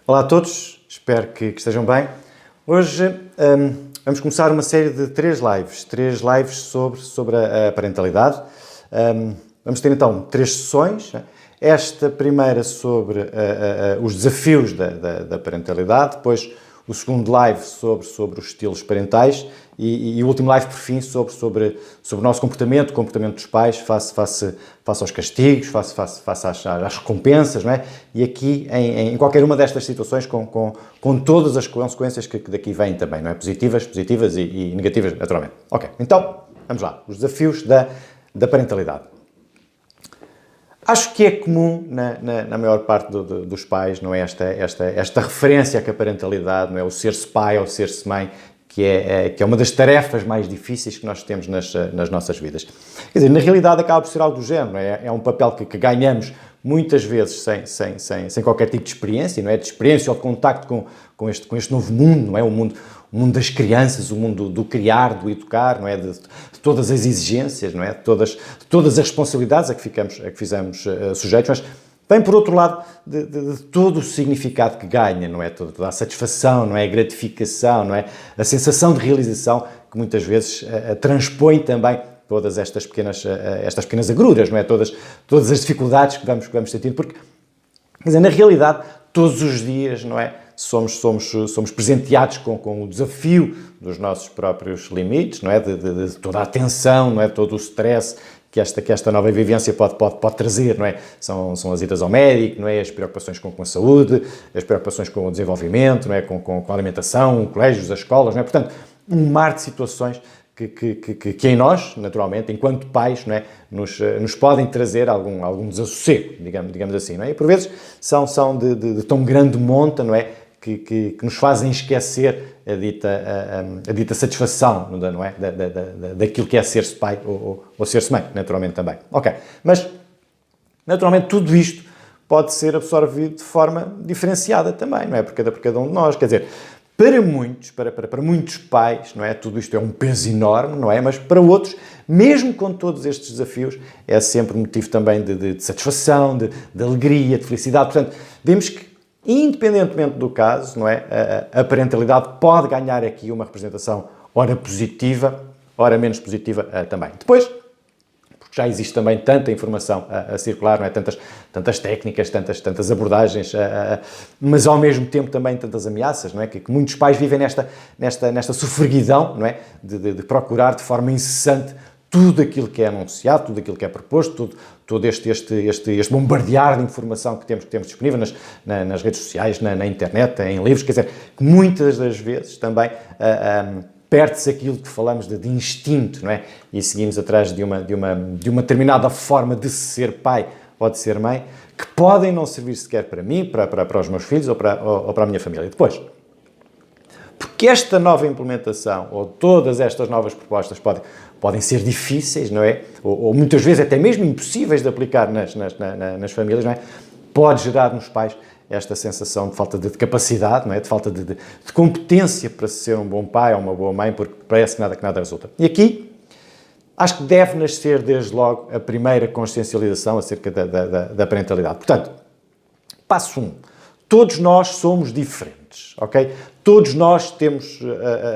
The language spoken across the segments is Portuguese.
Olá a todos, espero que estejam bem. Hoje vamos começar uma série de três lives sobre a parentalidade. Vamos ter então três sessões. Esta primeira sobre os desafios da parentalidade, depois o segundo live sobre os estilos parentais e o último live, por fim, sobre o nosso comportamento, o comportamento dos pais face aos castigos, face às recompensas, não é? E aqui, em qualquer uma destas situações, com todas as consequências que daqui vêm também, não é? Positivas e negativas, naturalmente. Ok, então, vamos lá. Os desafios da parentalidade. Acho que é comum na maior parte dos pais, não é, esta referência que a parentalidade, não é, o ser-se pai ou ser-se mãe, que é uma das tarefas mais difíceis que nós temos nas nossas vidas. Quer dizer, na realidade acaba por ser algo do género, não é? É um papel que ganhamos muitas vezes sem qualquer tipo de experiência, não é? De experiência ou de contacto com este novo mundo, não é? O mundo das crianças, o mundo do criar, do educar, não é? De todas as exigências, não é? De todas as responsabilidades a que fizemos sujeitos, mas vem, por outro lado, de todo o significado que ganha, não é? Toda a satisfação, não é? A gratificação, não é? A sensação de realização que muitas vezes transpõe também todas estas pequenas agruras, não é? Todas as dificuldades que vamos sentir, porque, quer dizer, na realidade, todos os dias, não é? Somos presenteados com o desafio dos nossos próprios limites, não é? De toda a tensão, não é? Todo o stress que esta nova vivência pode trazer, não é? São as idas ao médico, não é? As preocupações com a saúde, as preocupações com o desenvolvimento, não é? Com a alimentação, colégios, as escolas, não é? Portanto, um mar de situações que em nós, naturalmente, enquanto pais, não é? nos podem trazer algum desassossego, digamos assim, não é? E por vezes são de tão grande monta, não é? Que nos fazem esquecer a dita satisfação, não é? Daquilo que é ser-se pai ou ser-se mãe, naturalmente também. Ok, mas naturalmente tudo isto pode ser absorvido de forma diferenciada também, não é? Por cada um de nós, quer dizer, para muitos pais, não é? Tudo isto é um peso enorme, não é? Mas para outros, mesmo com todos estes desafios, é sempre motivo também de satisfação, de alegria, de felicidade. Portanto, vemos que, independentemente do caso, não é? A parentalidade pode ganhar aqui uma representação ora positiva, ora menos positiva também. Depois, porque já existe também tanta informação a circular, não é? Tantas técnicas, tantas abordagens, mas ao mesmo tempo também tantas ameaças, não é? Que muitos pais vivem nesta sofreguidão, não é? De procurar de forma incessante tudo aquilo que é anunciado, tudo aquilo que é proposto, todo este bombardear de informação que temos disponível nas redes sociais, na internet, em livros, quer dizer, que muitas das vezes também perde-se aquilo que falamos de instinto, não é? E seguimos atrás de uma determinada forma de ser pai ou de ser mãe, que podem não servir sequer para mim, para os meus filhos ou para a minha família. Depois, porque esta nova implementação, ou todas estas novas propostas podem ser difíceis, não é? Ou muitas vezes até mesmo impossíveis de aplicar nas famílias, não é? Pode gerar nos pais esta sensação de falta de capacidade, não é? De falta de competência para ser um bom pai ou uma boa mãe, porque parece que nada resulta. E aqui, acho que deve nascer desde logo a primeira consciencialização acerca da parentalidade. Portanto, passo 1. Todos nós somos diferentes, ok? Todos nós temos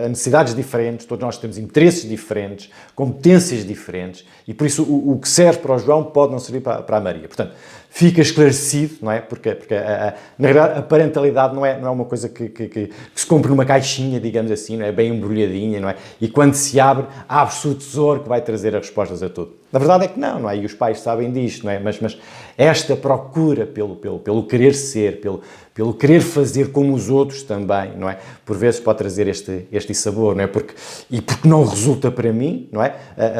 necessidades diferentes, todos nós temos interesses diferentes, competências diferentes, e por isso o que serve para o João pode não servir para a Maria. Portanto, fica esclarecido, não é? Porque na verdade, a parentalidade não é uma coisa que se compra numa caixinha, digamos assim, não é? Bem embrulhadinha, não é? E quando se abre-se o tesouro que vai trazer as respostas a tudo. Na verdade é que não é? E os pais sabem disto, não é? Mas esta procura pelo querer ser, pelo querer fazer como os outros também, não é? Por vezes pode trazer este sabor, não é? Porque não resulta para mim, não é?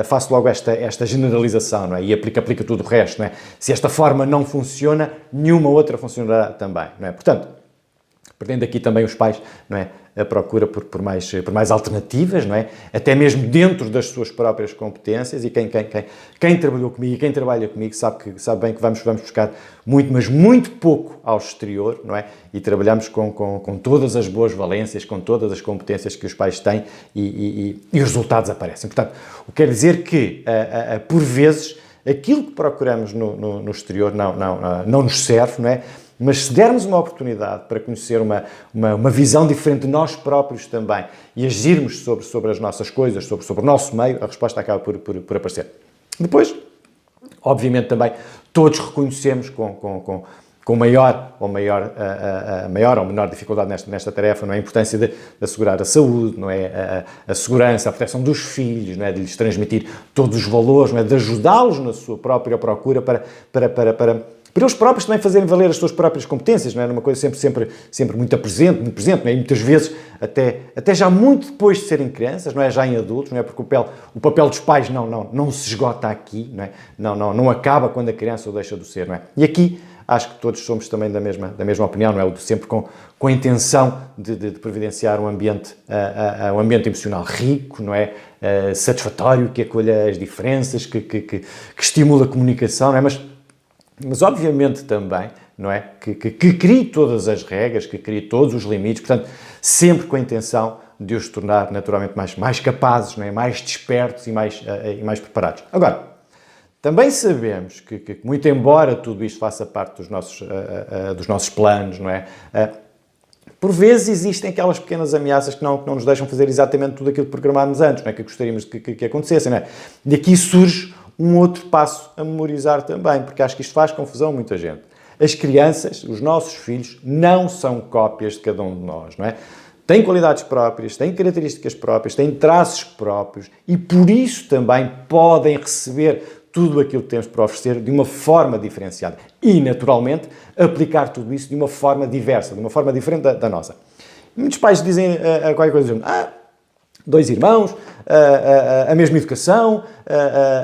Faço logo esta generalização, não é? E aplica tudo o resto, não é? Se esta forma não funciona, nenhuma outra funcionará também, não é? Portanto, perdendo aqui também os pais, não é? A procura por mais alternativas, não é? Até mesmo dentro das suas próprias competências, e quem trabalhou comigo e quem trabalha comigo sabe bem que vamos buscar muito, mas muito pouco ao exterior, não é? E trabalhamos com todas as boas valências, com todas as competências que os pais têm e os resultados aparecem. Portanto, o que quer dizer que, por vezes, aquilo que procuramos no exterior não nos serve, não é? Mas se dermos uma oportunidade para conhecer uma visão diferente de nós próprios também e agirmos sobre as nossas coisas, sobre o nosso meio, a resposta acaba por aparecer. Depois, obviamente também, todos reconhecemos com maior ou menor dificuldade nesta tarefa, não é? A importância de assegurar a saúde, não é? A segurança, a proteção dos filhos, não é? De lhes transmitir todos os valores, não é? De ajudá-los na sua própria procura para eles próprios também fazerem valer as suas próprias competências, não é? Uma coisa sempre muito presente, não é? E muitas vezes, até já muito depois de serem crianças, não é? Já em adultos, não é? Porque o papel dos pais não se esgota aqui, não é? Não acaba quando a criança o deixa de ser, não é? E aqui, acho que todos somos também da mesma opinião, não é? Sempre com a intenção de providenciar um ambiente emocional rico, não é? Satisfatório, que acolha as diferenças, que estimula a comunicação, não é? Mas obviamente também, não é? Que crie todas as regras, que crie todos os limites, portanto, sempre com a intenção de os tornar naturalmente mais capazes, não é? Mais despertos e mais preparados. Agora, também sabemos que, muito embora tudo isto faça parte dos nossos planos, não é? Por vezes existem aquelas pequenas ameaças que não nos deixam fazer exatamente tudo aquilo que programámos antes, não é? Que gostaríamos que acontecessem, não é? E aqui surge um outro passo a memorizar também, porque acho que isto faz confusão a muita gente. As crianças, os nossos filhos, não são cópias de cada um de nós, não é? Têm qualidades próprias, têm características próprias, têm traços próprios e por isso também podem receber tudo aquilo que temos para oferecer de uma forma diferenciada e, naturalmente, aplicar tudo isso de uma forma diversa, de uma forma diferente da nossa. Muitos pais dizem qualquer coisa do género, 2 irmãos, a mesma educação,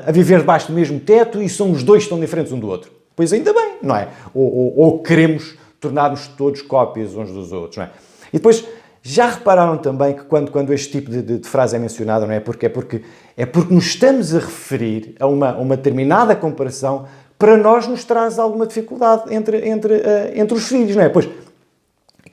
a viver debaixo do mesmo teto e são os dois que estão diferentes um do outro. Pois ainda bem, não é? Ou queremos tornar-nos todos cópias uns dos outros, não é? E depois, já repararam também que quando este tipo de frase é mencionada, não é? Porque nos estamos a referir a uma determinada comparação para nós nos traz alguma dificuldade entre os filhos, não é? Pois,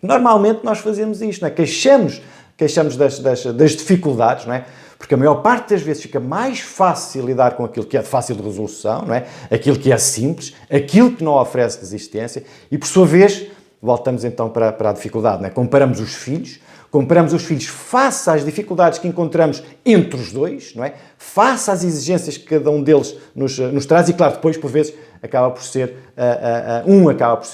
normalmente nós fazemos isto, não é? Queixamos das dificuldades, não é? Porque a maior parte das vezes fica mais fácil lidar com aquilo que é de fácil de resolução, não é? Aquilo que é simples, aquilo que não oferece resistência e, por sua vez, voltamos então para a dificuldade, não é? Comparamos os filhos face às dificuldades que encontramos entre os dois, não é? Face às exigências que cada um deles nos traz e, claro, depois, por vezes, acaba por ser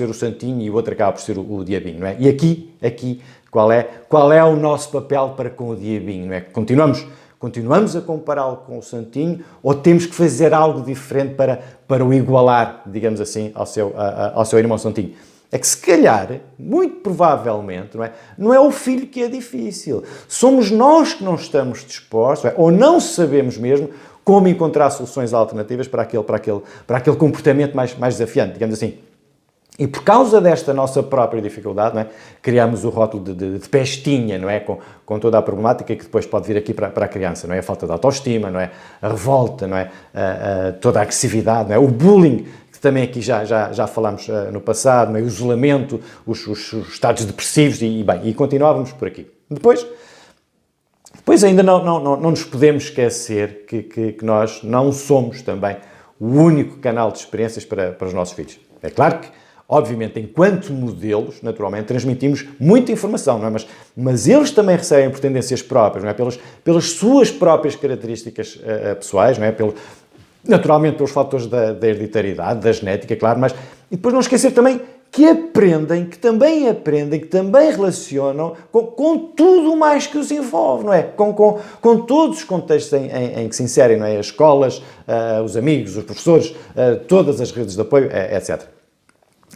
o santinho e o outro acaba por ser o diabinho, não é? E aqui qual é o nosso papel para com o diabinho, não é? Continuamos a compará-lo com o santinho ou temos que fazer algo diferente para o igualar, digamos assim, ao seu irmão santinho? É que se calhar, muito provavelmente, não é o filho que é difícil. Somos nós que não estamos dispostos, ou não sabemos mesmo como encontrar soluções alternativas para aquele comportamento mais desafiante, digamos assim. E por causa desta nossa própria dificuldade, não é, criamos o rótulo de pestinha, não é, com toda a problemática que depois pode vir aqui para a criança, não é, a falta de autoestima, não é, a revolta, não é, toda a agressividade, não é, o bullying, que também aqui já falámos no passado, não é, o isolamento, os estados depressivos e continuávamos por aqui. Depois ainda não nos podemos esquecer que nós não somos também o único canal de experiências para os nossos filhos. É claro que, obviamente, enquanto modelos, naturalmente, transmitimos muita informação, não é? Mas eles também recebem por tendências próprias, não é? Pelas suas próprias características pessoais, não é? Naturalmente, pelos fatores da hereditariedade, da genética, claro, mas e depois não esquecer também que também relacionam com tudo mais que os envolve, não é? Com todos os contextos em que se inserem, não é? As escolas, os amigos, os professores, todas as redes de apoio, etc.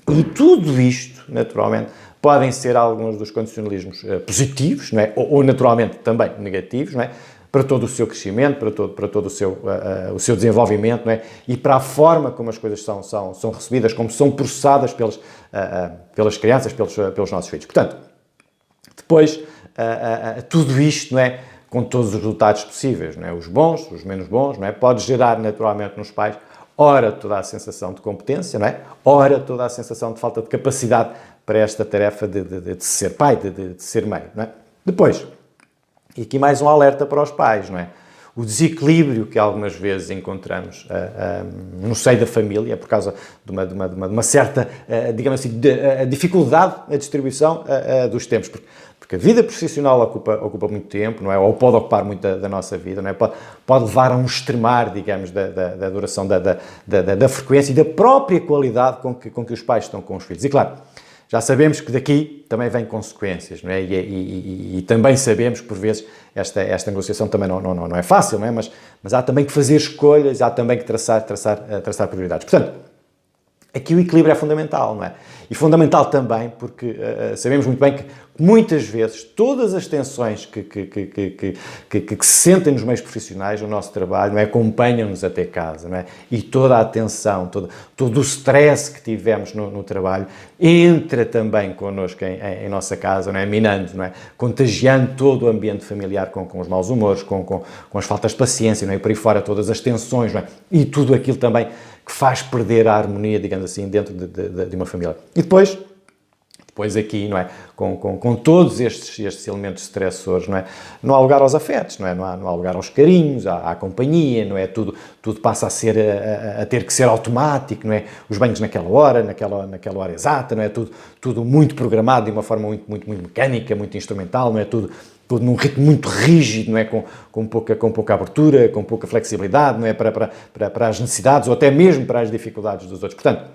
E tudo isto, naturalmente, podem ser alguns dos condicionalismos positivos, não é? Ou naturalmente também negativos, não é? Para todo o seu crescimento, para todo o seu desenvolvimento, não é? E para a forma como as coisas são recebidas, como são processadas pelas crianças, pelos nossos filhos. Portanto, depois, tudo isto, não é? Com todos os resultados possíveis, não é? Os bons, os menos bons, não é? Pode gerar naturalmente nos pais ora toda a sensação de competência, não é? Ora toda a sensação de falta de capacidade para esta tarefa de ser pai, de ser mãe, não é? Depois, e aqui mais um alerta para os pais, não é? o desequilíbrio que algumas vezes encontramos no seio da família, por causa de uma certa, digamos assim, dificuldade na distribuição dos tempos. Porque a vida profissional ocupa muito tempo, não é? Ou pode ocupar muito da nossa vida, não é? Pode levar a um extremar, digamos, da duração da frequência e da própria qualidade com que os pais estão com os filhos. E claro, já sabemos que daqui também vêm consequências, não é? E também sabemos que, por vezes, esta negociação também não é fácil, não é? Mas há também que fazer escolhas, há também que traçar prioridades. Portanto, aqui o equilíbrio é fundamental, não é? E fundamental também porque sabemos muito bem que muitas vezes todas as tensões que se sentem nos meios profissionais, no nosso trabalho, não é? Acompanham-nos até casa, não é? E toda a atenção, todo o stress que tivemos no trabalho entra também connosco em nossa casa, não é? Minando, não é? Contagiando todo o ambiente familiar com os maus humores, com as faltas de paciência, não é? E por aí fora todas as tensões, não é? E tudo aquilo também que faz perder a harmonia, digamos assim, dentro de uma família. E depois aqui, não é? Com todos estes elementos estressores, não é? Não há lugar aos afetos, não é? Não há lugar aos carinhos, à companhia, não é? Tudo passa a ter que ser automático, não é? Os banhos naquela hora exata, não é? Tudo muito programado de uma forma muito mecânica, muito instrumental, não é? Tudo num ritmo muito rígido, não é? Com pouca abertura, com pouca flexibilidade, não é? Para as necessidades ou até mesmo para as dificuldades dos outros. Portanto,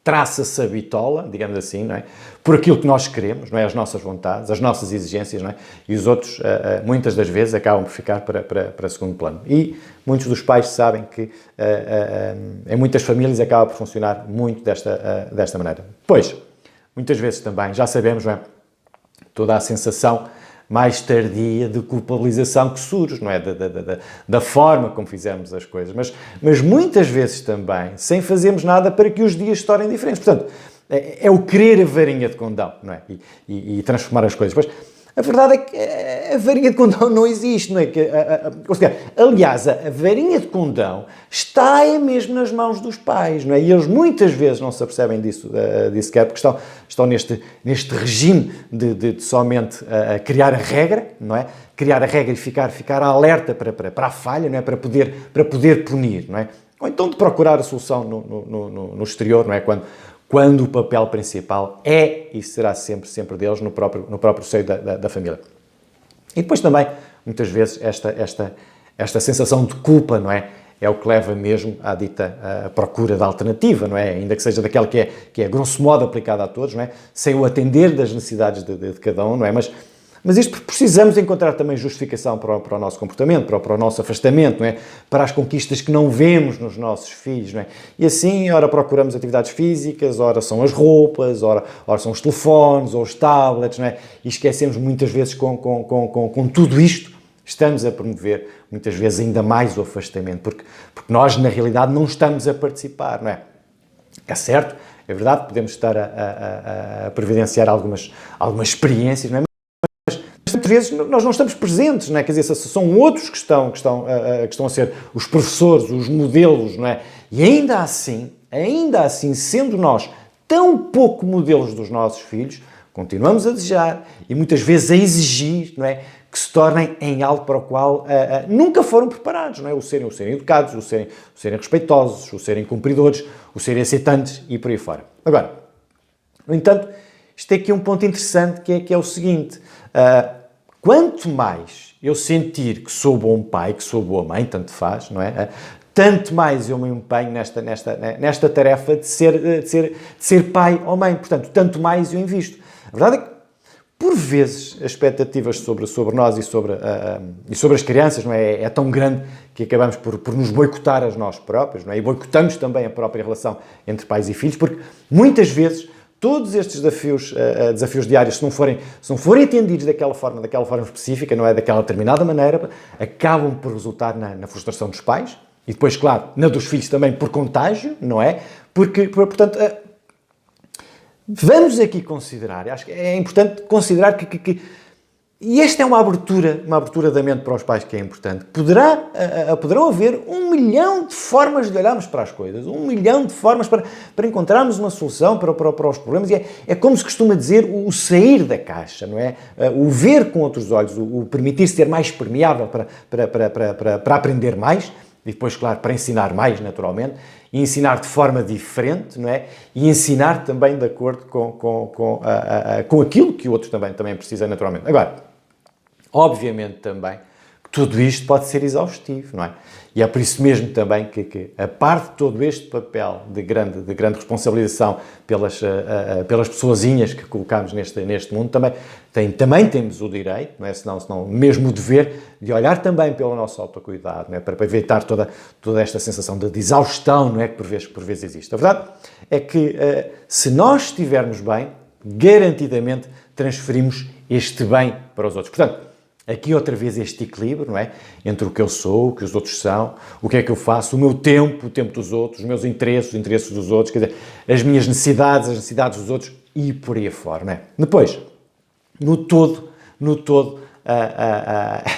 traça-se a bitola, digamos assim, não é? Por aquilo que nós queremos, não é? As nossas vontades, as nossas exigências, não é? E os outros, muitas das vezes, acabam por ficar para segundo plano. E muitos dos pais sabem que em muitas famílias acaba por funcionar muito desta maneira. Pois, muitas vezes também, já sabemos, não é? Toda a sensação mais tardia de culpabilização que surge, não é? Da forma como fizemos as coisas. Mas muitas vezes também, sem fazermos nada para que os dias se tornem diferentes. Portanto, é o querer a varinha de condão, não é? E transformar as coisas. Pois, a verdade é que a varinha de condão não existe, não é? Aliás, a varinha de condão está mesmo nas mãos dos pais, não é? E eles muitas vezes não se apercebem disso sequer, porque estão neste regime de somente criar a regra, não é? Criar a regra e ficar alerta para a falha, não é? Para poder punir, não é? Ou então de procurar a solução no exterior, não é? Quando o papel principal é e será sempre deles no próprio seio da família. E depois também, muitas vezes, esta sensação de culpa, não é? É o que leva mesmo à dita procura da alternativa, não é? Ainda que seja daquela que é grosso modo aplicada a todos, não é? Sem o atender das necessidades de cada um, não é? Mas isto precisamos encontrar também justificação para o nosso comportamento, para o nosso afastamento, não é? Para as conquistas que não vemos nos nossos filhos, não é? E assim, ora procuramos atividades físicas, ora são as roupas, ora são os telefones ou os tablets, não é? E esquecemos muitas vezes com tudo isto, estamos a promover muitas vezes ainda mais o afastamento, porque nós na realidade não estamos a participar, não é? É certo, é verdade, podemos estar a providenciar algumas experiências, não é? Muitas vezes nós não estamos presentes, não é? Quer dizer, são outros que estão a ser os professores, os modelos, não é? E ainda assim, sendo nós tão pouco modelos dos nossos filhos, continuamos a desejar e muitas vezes a exigir, não é? Que se tornem em algo para o qual nunca foram preparados, não é? O serem educados, o serem respeitosos, o serem cumpridores, o serem aceitantes e por aí fora. Agora, no entanto, isto é aqui um ponto interessante que é o seguinte: quanto mais eu sentir que sou bom pai, que sou boa mãe, tanto faz, não é? Tanto mais eu me empenho nesta tarefa de ser pai ou mãe. Portanto, tanto mais eu invisto. A verdade é que, por vezes, as expectativas sobre nós e sobre as crianças, não é? É tão grande que acabamos por nos boicotar a nós próprios, não é? E boicotamos também a própria relação entre pais e filhos, porque muitas vezes todos estes desafios diários, se não forem atendidos daquela forma específica, não é? Daquela determinada maneira, acabam por resultar na frustração dos pais e depois, claro, na dos filhos também por contágio, não é? Portanto, vamos aqui considerar, acho que é importante considerar que E esta é uma abertura da mente para os pais que é importante. Poderão haver 1 milhão de formas de olharmos para as coisas, 1 milhão de formas para encontrarmos uma solução para os problemas. E é como se costuma dizer, o sair da caixa, não é? O ver com outros olhos, o permitir ser mais permeável para aprender mais e depois, claro, para ensinar mais, naturalmente, e ensinar de forma diferente, não é? E ensinar também de acordo com aquilo que o outro também precisa, naturalmente. Agora, obviamente também que tudo isto pode ser exaustivo, não é? E é por isso mesmo também que a parte de todo este papel de grande responsabilização pelas pessoazinhas que colocamos neste mundo, também temos o direito, não é? Senão mesmo o dever de olhar também pelo nosso autocuidado, não é? Para evitar toda esta sensação de exaustão, não é? Que por vezes existe. A verdade é que se nós estivermos bem, garantidamente transferimos este bem para os outros. Portanto, aqui outra vez este equilíbrio, não é? Entre o que eu sou, o que os outros são, o que é que eu faço, o meu tempo, o tempo dos outros, os meus interesses, os interesses dos outros, quer dizer, as minhas necessidades, as necessidades dos outros e por aí afora, não é? Depois, no todo,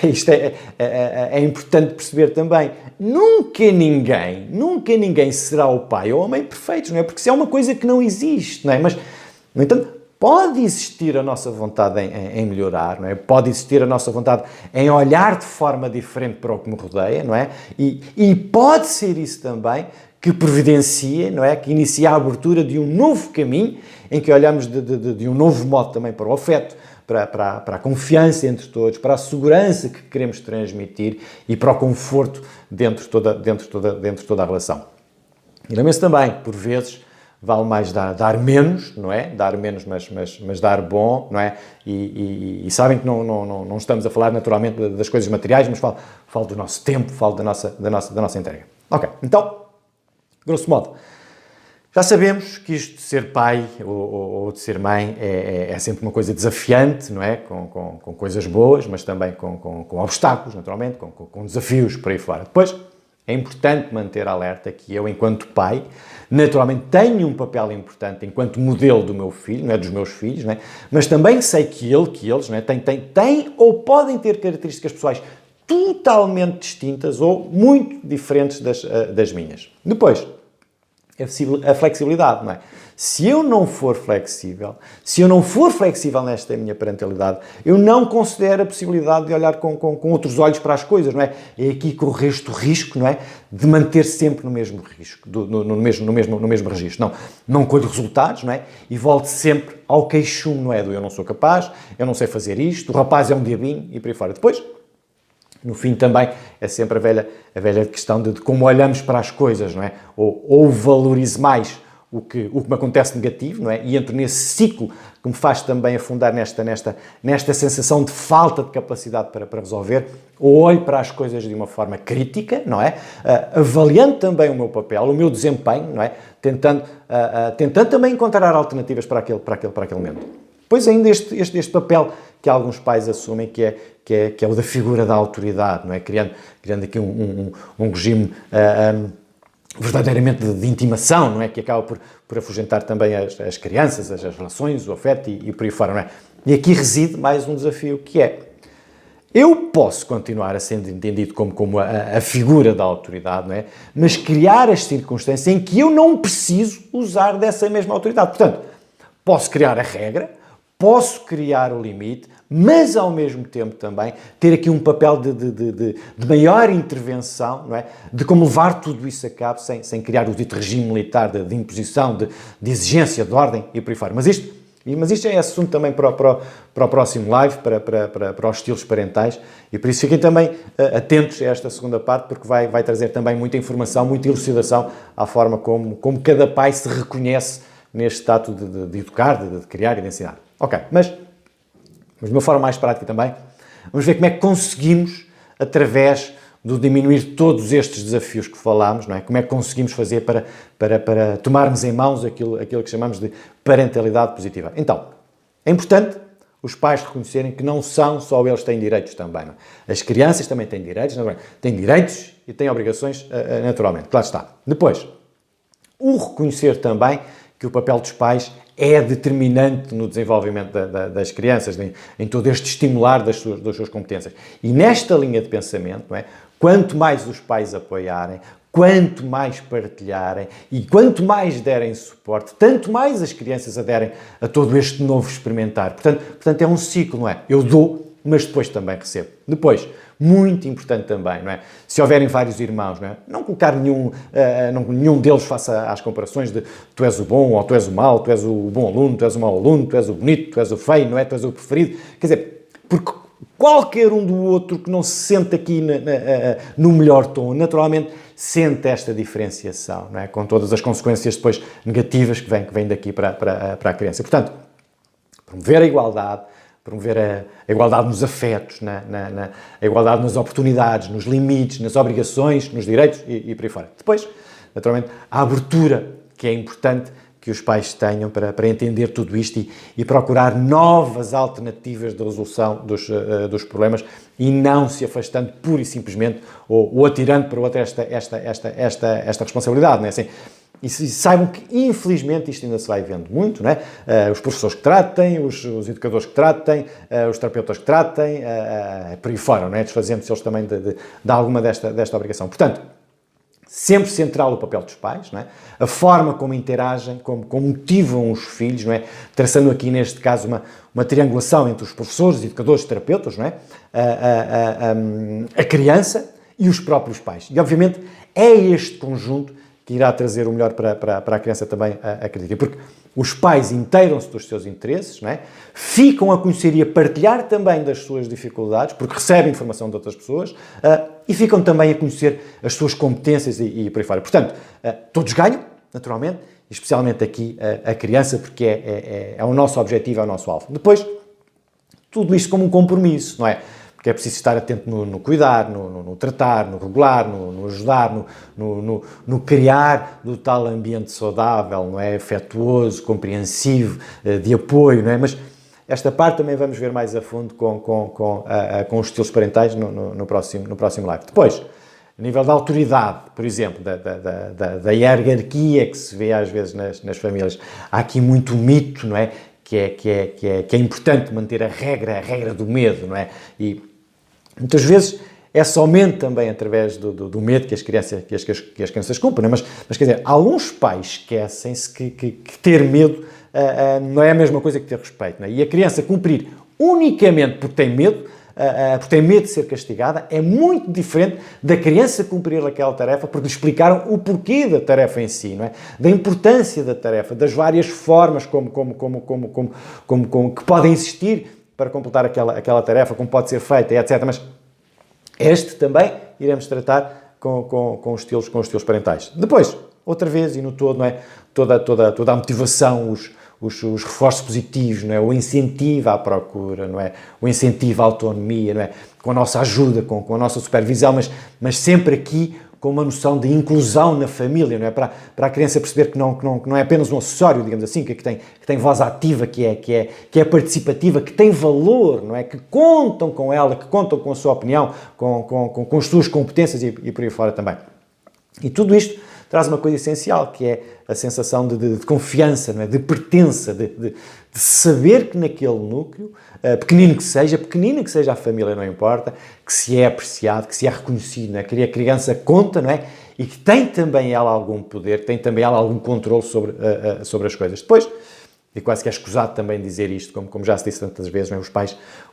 isto é importante perceber também, nunca ninguém será o pai ou a mãe perfeitos, não é? Porque isso é uma coisa que não existe, não é? Mas, no entanto, pode existir a nossa vontade em melhorar, não é? Pode existir a nossa vontade em olhar de forma diferente para o que me rodeia, não é? E pode ser isso também que providencia, não é? Que inicia a abertura de um novo caminho em que olhamos de um novo modo também para o afeto, para a confiança entre todos, para a segurança que queremos transmitir e para o conforto dentro de toda a relação. E lembre-se também, por vezes, vale mais dar menos, não é? Dar menos, mas dar bom, não é? E sabem que não estamos a falar naturalmente das coisas materiais, mas falo do nosso tempo, falo da nossa entrega. Ok, então, grosso modo, já sabemos que isto de ser pai ou de ser mãe é sempre uma coisa desafiante, não é? Com coisas boas, mas também com obstáculos, naturalmente, com desafios por aí fora. Depois, é importante manter alerta que eu, enquanto pai, naturalmente tenho um papel importante enquanto modelo do meu filho, não é? Dos meus filhos, não é? Mas também sei que eles não é? têm ou podem ter características pessoais totalmente distintas ou muito diferentes das minhas. Depois, a flexibilidade, não é? Se eu não for flexível nesta minha parentalidade, eu não considero a possibilidade de olhar com outros olhos para as coisas, não é? É aqui que corre este risco, não é? De manter sempre no mesmo risco, no mesmo registro. Não colho resultados, não é? E volto sempre ao queixume, não é? Do eu não sou capaz, eu não sei fazer isto, o rapaz é um diabinho e por aí fora. Depois, no fim também é sempre a velha questão de como olhamos para as coisas, não é? Ou valorizo mais o que me acontece negativo, não é? E entro nesse ciclo que me faz também afundar nesta sensação de falta de capacidade para resolver, ou olho para as coisas de uma forma crítica, não é? Avaliando também o meu papel, o meu desempenho, não é? Tentando também encontrar alternativas para aquele momento. Pois ainda este papel que alguns pais assumem, que é o da figura da autoridade, não é? Criando aqui um regime verdadeiramente de intimação, não é? Que acaba por afugentar também as crianças, as relações, o afeto e por aí fora, não é? E aqui reside mais um desafio que é: eu posso continuar a ser entendido como a figura da autoridade, não é? Mas criar as circunstâncias em que eu não preciso usar dessa mesma autoridade. Portanto, posso criar a regra, posso criar o limite, mas ao mesmo tempo também ter aqui um papel de maior intervenção, não é? De como levar tudo isso a cabo sem criar o dito regime militar de imposição, de exigência, de ordem e por aí fora. Mas isto é assunto também para o próximo live, para os estilos parentais, e por isso fiquem também atentos a esta segunda parte, porque vai trazer também muita informação, muita elucidação à forma como cada pai se reconhece neste ato de educar, de criar e de ensinar. Ok, mas de uma forma mais prática também, vamos ver como é que conseguimos, através de diminuir todos estes desafios que falámos, não é? Como é que conseguimos fazer para tomarmos em mãos aquilo que chamamos de parentalidade positiva. Então, é importante os pais reconhecerem que não são só eles que têm direitos também. Não é? As crianças também têm direitos, não é? Têm direitos e têm obrigações naturalmente, claro está. Depois, o reconhecer também que o papel dos pais é determinante no desenvolvimento das crianças, em todo este estimular das suas competências. E nesta linha de pensamento, não é? Quanto mais os pais apoiarem, quanto mais partilharem e quanto mais derem suporte, tanto mais as crianças aderem a todo este novo experimentar. Portanto, é um ciclo, não é? Eu dou, mas depois também recebo. Depois, muito importante também, não é? Se houverem vários irmãos, não é? Não colocar nenhum deles faça às comparações de tu és o bom ou tu és o mau, tu és o bom aluno, tu és o mau aluno, tu és o bonito, tu és o feio, não é? Tu és o preferido. Quer dizer, porque qualquer um do outro que não se sente aqui no melhor tom, naturalmente sente esta diferenciação, não é? Com todas as consequências depois negativas que vêm daqui para a criança. Portanto, promover a igualdade nos afetos, a igualdade nas oportunidades, nos limites, nas obrigações, nos direitos e por aí fora. Depois, naturalmente, a abertura, que é importante que os pais tenham para entender tudo isto e procurar novas alternativas de resolução dos problemas e não se afastando pura e simplesmente ou atirando para outra esta responsabilidade, não é assim? E saibam que, infelizmente, isto ainda se vai vendo muito, não é? Os professores que tratem, os educadores que tratem, os terapeutas que tratem, por aí fora, não é? Desfazendo-se eles também de alguma desta obrigação. Portanto, sempre central o papel dos pais, não é? A forma como interagem, como motivam os filhos, não é? Traçando aqui, neste caso, uma triangulação entre os professores, educadores, terapeutas, não é? A criança e os próprios pais. E, obviamente, é este conjunto que irá trazer o melhor para a criança também, acredito. Porque os pais inteiram-se dos seus interesses, não é? Ficam a conhecer e a partilhar também das suas dificuldades, porque recebem informação de outras pessoas, e ficam também a conhecer as suas competências e por aí fora. Portanto, todos ganham, naturalmente, especialmente aqui a criança, porque é o nosso objetivo, é o nosso alvo. Depois, tudo isto como um compromisso, não é? Porque é preciso estar atento no cuidar, no tratar, no regular, no ajudar, no criar do tal ambiente saudável, não é? Afetuoso, compreensivo, de apoio, não é? Mas esta parte também vamos ver mais a fundo com os estilos parentais no próximo live. Depois, a nível da autoridade, por exemplo, da hierarquia que se vê às vezes nas famílias, há aqui muito mito, não é? Que é importante manter a regra do medo, não é? E muitas vezes é somente também através do medo que as crianças cumprem, não é? Mas quer dizer, alguns pais esquecem-se que ter medo não é a mesma coisa que ter respeito, não é? E a criança cumprir unicamente porque tem medo de ser castigada, é muito diferente da criança cumprir aquela tarefa porque lhe explicaram o porquê da tarefa em si, não é? Da importância da tarefa, das várias formas como que podem existir para completar aquela tarefa, como pode ser feita, etc. Mas este também iremos tratar com os estilos parentais. Depois, outra vez e no todo, não é? Toda a motivação, os reforços positivos, não é? O incentivo à procura, não é? O incentivo à autonomia, não é? Com a nossa ajuda, com a nossa supervisão, mas sempre aqui com uma noção de inclusão na família, não é? Para a criança perceber que não é apenas um acessório, digamos assim, que tem voz ativa, que é participativa, que tem valor, não é? Que contam com ela, que contam com a sua opinião, com as suas competências e por aí fora também. E tudo isto traz uma coisa essencial, que é a sensação de confiança, não é? De pertença, de saber que naquele núcleo, pequenina que seja a família, não importa, que se é apreciado, que se é reconhecido, não é? Que a criança conta, não é? E que tem também ela algum poder, que tem também ela algum controle sobre as coisas. Depois, e quase que é escusado também dizer isto, como já se disse tantas vezes, não é?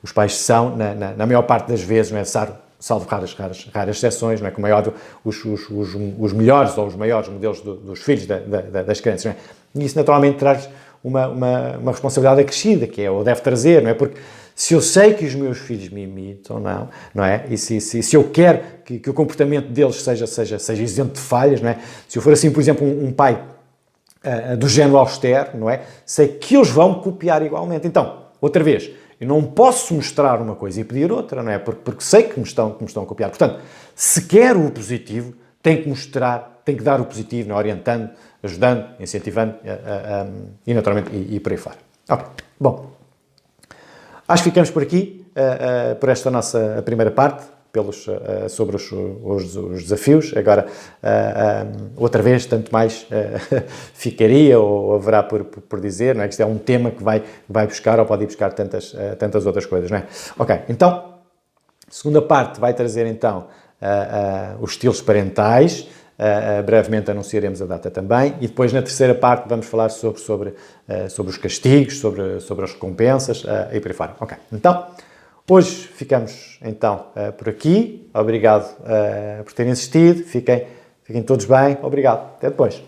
Os pais são, na maior parte das vezes, não é? Salvo raras exceções, não é? Como é óbvio, os melhores ou os maiores modelos dos filhos das crianças, não é? E isso naturalmente traz uma responsabilidade acrescida, que é, ou deve trazer, não é? Porque se eu sei que os meus filhos me imitam, não é? E se eu quero que o comportamento deles seja isento de falhas, não é? Se eu for assim, por exemplo, um pai do género austero, não é? Sei que eles vão copiar igualmente. Então, outra vez, eu não posso mostrar uma coisa e pedir outra, não é? Porque sei que me estão a copiar. Portanto, se quero o positivo, tenho que dar o positivo, não é? Orientando, ajudando, incentivando e naturalmente e por aí fora. Ok, bom. Acho que ficamos por aqui, por esta nossa primeira parte. sobre os desafios. Agora, outra vez, tanto mais ficaria ou haverá por dizer, não é? Que isto é um tema que vai buscar ou pode ir buscar tantas outras coisas, não é? Ok, então, a segunda parte vai trazer então os estilos parentais. Brevemente anunciaremos a data também, e depois na terceira parte vamos falar sobre os castigos, sobre as recompensas e por aí fora. Ok, então hoje ficamos então por aqui. Obrigado por terem assistido, fiquem todos bem, obrigado, até depois.